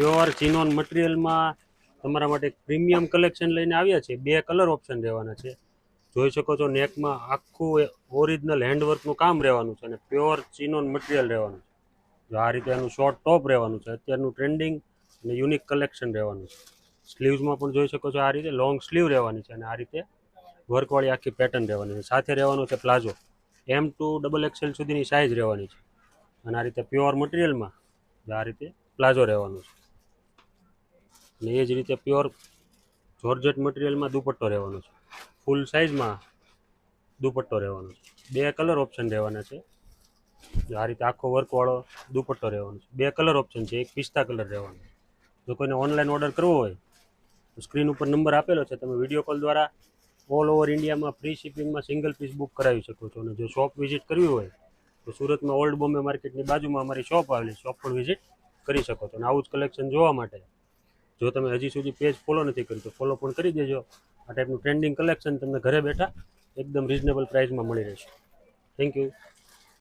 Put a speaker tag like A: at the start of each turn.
A: Pure ચિનોન મટીરિયલમાં તમારા માટે એક પ્રીમિયમ કલેક્શન લઈને આવ્યા છે. 2 કલર ઓપ્શન રહેવાના છે. જોઈ શકો છો નેકમાં આખું ઓરિજિનલ હેન્ડવર્કનું કામ રહેવાનું છે અને પ્યોર ચિનોન મટીરિયલ રહેવાનું છે. આ રીતે એનું શોર્ટ ટોપ રહેવાનું છે. અત્યારનું ટ્રેન્ડિંગ અને યુનિક કલેક્શન રહેવાનું છે. સ્લીવ્સમાં પણ જોઈ શકો છો આ રીતે લોંગ સ્લીવ રહેવાની છે અને આ રીતે વર્કવાળી આખી પેટર્ન રહેવાની છે. સાથે રહેવાનું છે પ્લાઝો. M2 XXL સુધીની સાઇઝ રહેવાની છે અને આ રીતે પ્યોર મટીરિયલમાં આ રીતે પ્લાઝો રહેવાનું છે અને એ જ રીતે પ્યોર જોર્જેટ મટીરિયલમાં દુપટ્ટો રહેવાનો છે. ફૂલ સાઇઝમાં દુપટ્ટો રહેવાનો છે. 2 કલર ઓપ્શન રહેવાના છે. આ રીતે આખો વર્કવાળો દુપટ્ટો રહેવાનો છે. 2 કલર ઓપ્શન છે. એક પિસ્તા કલર રહેવાનો છે. જો કોઈને ઓનલાઈન ઓર્ડર કરવો હોય તો સ્ક્રીન ઉપર નંબર આપેલો છે. તમે વિડીયો કોલ દ્વારા ઓલ ઓવર ઇન્ડિયામાં ફ્રી શિપિંગમાં સિંગલ પીસ બુક કરાવી શકો છો. અને જો શોપ વિઝિટ કરવી હોય તો સુરતમાં ઓલ્ડ બોમ્બે માર્કેટની બાજુમાં અમારી શોપ આવેલી શોપ પણ વિઝિટ કરી શકો છો. અને આવું જ કલેક્શન જોવા માટે જો તમે હજી સુધી પેજ ફોલો નથી કર્યું તો ફોલો પણ કરી દેજો. આ ટાઈપનું ટ્રેન્ડિંગ કલેક્શન તમને ઘરે બેઠા એકદમ રિઝનેબલ પ્રાઇસમાં મળી રહેશે. Thank you.